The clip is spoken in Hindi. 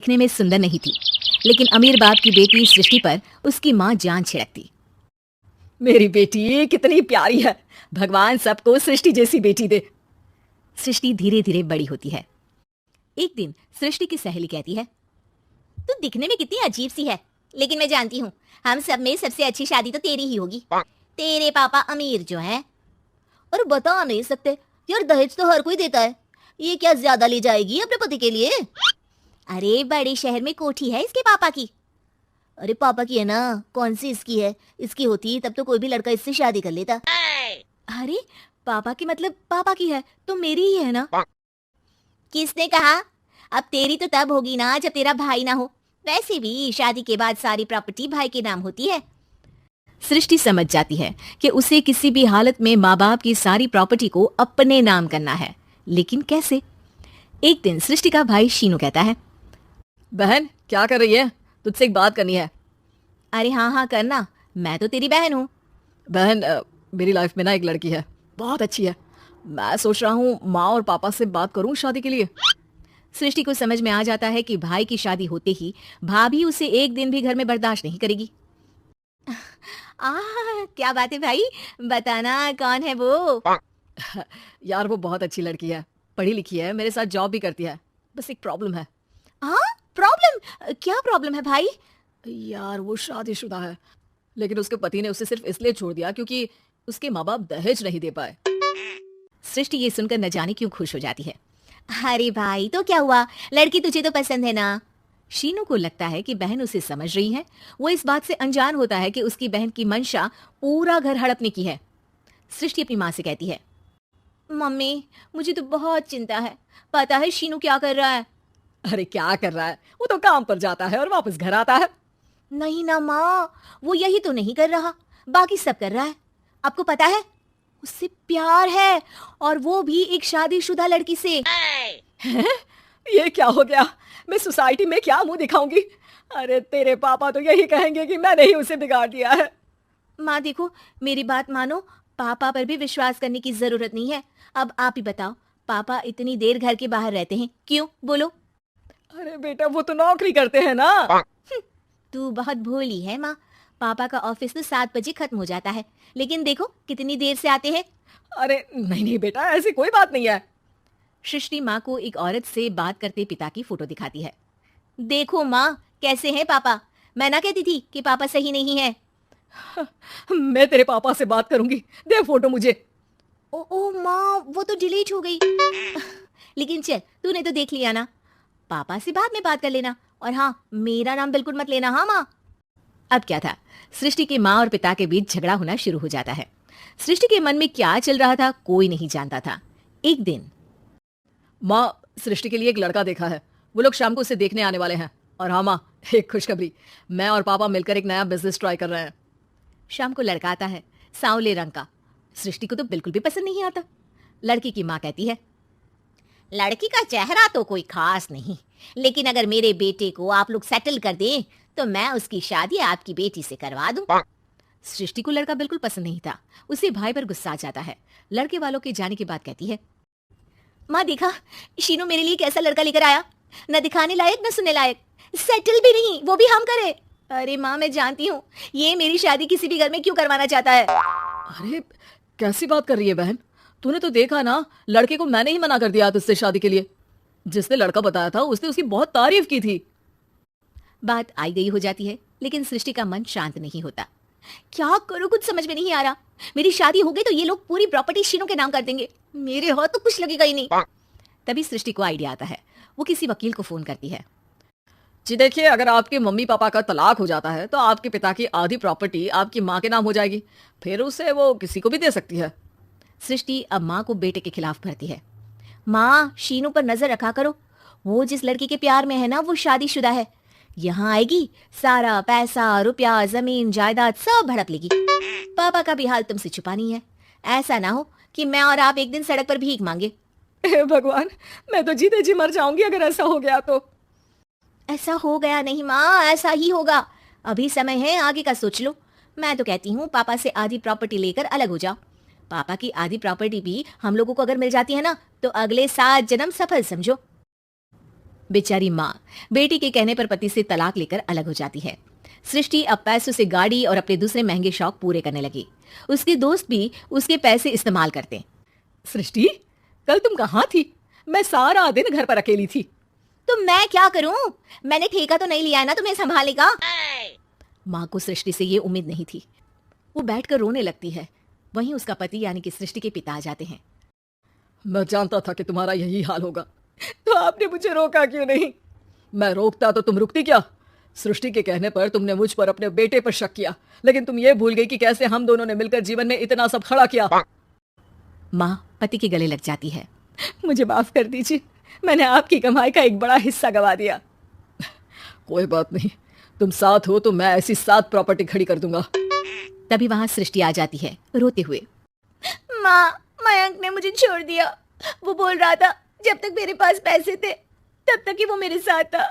दिखने में सुंदर नहीं थी, लेकिन अमीर बाप की बेटी सृष्टि पर उसकी माँ जान छिड़कती। मेरी बेटी कितनी प्यारी है, भगवान सबको सृष्टि जैसी बेटी दे। सृष्टि धीरे धीरे बड़ी होती है। एक दिन सृष्टि की सहेली कहती है, तू दिखने में कितनी अजीब सी है, लेकिन मैं जानती हूँ हम सब में सबसे अच्छी शादी तो तेरी ही होगी। तेरे पापा अमीर जो है। और बता नहीं सकते यार, दहेज तो हर कोई देता है, ये क्या ज्यादा ले जाएगी अपने पति के लिए? अरे बड़े शहर में कोठी है इसके पापा की। अरे पापा की है ना, कौन सी इसकी है? इसकी होती तब तो कोई भी लड़का इससे शादी कर लेता। अरे पापा की मतलब पापा की है तो मेरी ही है ना? किसने कहा? अब तेरी तो तब होगी ना जब तेरा भाई ना हो। वैसे भी शादी के बाद सारी प्रॉपर्टी भाई के नाम होती है। सृष्टि समझ जाती है कि उसे किसी भी हालत में माँ बाप की सारी प्रॉपर्टी को अपने नाम करना है, लेकिन कैसे? एक दिन सृष्टि का भाई शीनू कहता है, बहन क्या कर रही है? तुझसे एक बात करनी है। अरे हाँ हाँ करना, मैं तो तेरी बहन हूँ। बहन मेरी लाइफ में ना एक लड़की है, बहुत अच्छी है। मैं सोच रहा हूँ माँ और पापा से बात करूँ शादी के लिए। सृष्टि को समझ में आ जाता है कि भाई की शादी होते ही भाभी उसे एक दिन भी घर में बर्दाश्त नहीं करेगी। क्या बात है भाई, बताना कौन है वो? यार वो बहुत अच्छी लड़की है, पढ़ी लिखी है, मेरे साथ जॉब भी करती है। बस एक प्रॉब्लम है। हाँ प्रॉब्लम? क्या प्रॉब्लम है भाई? यार वो शादीशुदा है, लेकिन उसके पति ने उसे सिर्फ इसलिए छोड़ दिया क्योंकि उसके माँ बाप दहेज नहीं दे पाए। सृष्टि ये सुनकर न जाने क्यों खुश हो जाती है। अरे भाई तो क्या हुआ, लड़की तुझे तो पसंद है ना? शीनू को लगता है कि बहन उसे समझ रही है। वो इस बात से अनजान होता है कि उसकी बहन की मंशा पूरा घर हड़पने की है। सृष्टि अपनी माँ से कहती है, मम्मी मुझे तो बहुत चिंता है, पता है शीनू क्या कर रहा है? अरे क्या कर रहा है, वो तो काम पर जाता है और वापस घर आता है। नहीं ना माँ, वो यही तो नहीं कर रहा, बाकी सब कर रहा है। आपको पता है उससे प्यार है, और वो भी एक शादीशुदा लड़की से। ये क्या हो गया? मैं सोसाइटी में क्या मुंह दिखाऊंगी? अरे तेरे पापा तो यही कहेंगे कि मैंने ही उसे बिगाड़ दिया है। माँ देखो, मेरी बात मानो, पापा पर भी विश्वास करने की जरूरत नहीं है। अब आप ही बताओ, पापा इतनी देर घर के बाहर रहते हैं क्यों, बोलो? अरे बेटा वो तो नौकरी करते हैं ना। तू बहुत भोली है माँ, पापा का ऑफिस तो 7 बजे खत्म हो जाता है, लेकिन देखो कितनी देर से आते हैं। अरे नहीं नहीं बेटा, ऐसी कोई बात नहीं है। सृष्टि माँ को एक औरत से बात करते पिता की फोटो दिखाती है। देखो माँ कैसे हैं पापा, मैं ना कहती थी कि पापा सही नहीं है। मैं तेरे पापा से बात करूंगी, दे फोटो मुझे। ओ माँ वो तो डिलीट हो गई। लेकिन चल तूने तो देख लिया ना, पापा से बाद में बात कर लेना, और हाँ मेरा नाम बिल्कुल मत लेना। हाँ माँ। अब क्या था, सृष्टि के माँ और पिता के बीच झगड़ा होना शुरू हो जाता है। सृष्टि के मन में क्या चल रहा था कोई नहीं जानता था। एक दिन, माँ सृष्टि के लिए एक लड़का देखा है, वो लोग शाम को उसे देखने आने वाले हैं। और हाँ माँ, एक खुशखबरी, मैं और पापा मिलकर एक नया बिजनेस ट्राई कर रहे हैं। शाम को लड़का आता है, सांवले रंग का। सृष्टि को तो बिल्कुल भी पसंद नहीं आता। लड़की की माँ कहती है, लड़की का चेहरा तो कोई खास नहीं, लेकिन अगर मेरे बेटे को आप लोग सेटल कर दें तो मैं उसकी शादी आपकी बेटी से करवा दूं। सृष्टि को लड़का बिल्कुल पसंद नहीं था। उसे भाई पर गुस्सा आ जाता है। लड़के वालों के जाने के बाद कहती है, माँ देखा शीनू मेरे लिए कैसा लड़का लेकर आया, न दिखाने लायक न सुनने लायक, सेटल भी नहीं, वो भी हम करे। अरे माँ मैं जानती हूँ ये मेरी शादी किसी भी घर में क्यों करवाना चाहता है। अरे कैसी बात कर रही है बहन, तूने तो देखा ना, लड़के को मैंने ही मना कर दिया तुझसे शादी के लिए। जिसने लड़का बताया था उसने उसकी बहुत तारीफ की थी। बात आई गई हो जाती है, लेकिन सृष्टि का मन शांत नहीं होता। क्या करूं कुछ समझ में नहीं आ रहा। मेरी शादी हो गई तो ये लोग पूरी प्रॉपर्टी शीनू के नाम कर देंगे, मेरे हाथ तो कुछ लगेगा ही नहीं। तभी सृष्टि को आइडिया आता है। वो किसी वकील को फोन करती है। जी देखिए, अगर आपके मम्मी पापा का तलाक हो जाता है तो आपके पिता की आधी प्रॉपर्टी आपकी माँ के नाम हो जाएगी, फिर उसे वो किसी को भी दे सकती है। सृष्टि अब माँ को बेटे के खिलाफ भरती है। माँ शीनू पर नजर रखा करो, वो जिस लड़की के प्यार में है ना वो शादीशुदा है। यहाँ आएगी सारा पैसा रुपया जमीन जायदाद सब हड़प लेगी। पापा का भी हाल तुमसे छुपा नहीं है। ऐसा ना हो कि मैं और आप एक दिन सड़क पर भीख मांगे। हे भगवान, मैं तो जीते जी मर जाऊंगी अगर ऐसा हो गया तो। ऐसा हो गया नहीं माँ, ऐसा ही होगा। अभी समय है, आगे का सोच लो। मैं तो कहती हूँ पापा से आधी प्रॉपर्टी लेकर अलग हो जाओ। पापा की आधी प्रॉपर्टी भी हम लोगों को अगर मिल जाती है ना तो अगले 7 जन्म सफल समझो। बेचारी माँ बेटी के कहने पर पति से तलाक लेकर अलग हो जाती है। सृष्टि अब पैसों से गाड़ी और अपने दूसरे महंगे शौक पूरे करने लगी। उसके दोस्त भी उसके पैसे इस्तेमाल करते। सृष्टि, कल तुम कहाँ थी? मैं सारा दिन घर पर अकेली थी। तो मैं क्या करूं? मैंने ठेका तो नहीं लिया है ना तुम्हें संभालने का। माँ को सृष्टि से ये उम्मीद नहीं थी। वो बैठकर रोने लगती है। वहीं उसका पति यानी कि सृष्टि के पिता आ जाते हैं। मैं जानता था कि तुम्हारा यही हाल होगा, तो आपने मुझे रोका क्यों नहीं? मैं रोकता तो तुम रुकती क्या? सृष्टि के कहने पर तुमने मुझ पर अपने बेटे पर शक किया, लेकिन तुम ये भूल गई कि कैसे हम दोनों ने मिलकर जीवन में इतना सब खड़ा किया। माँ पति के गले लग जाती है। मुझे माफ कर दीजिए, मैंने आपकी कमाई का एक बड़ा हिस्सा गवा दिया। कोई बात नहीं, तुम साथ हो तो मैं ऐसी 7 प्रॉपर्टी खड़ी कर दूंगा। तभी वहां सृष्टि आ जाती है रोते हुए। माँ, मयंक ने मुझे छोड़ दिया। वो बोल रहा था जब तक मेरे पास पैसे थे तब तक ही वो मेरे साथ था।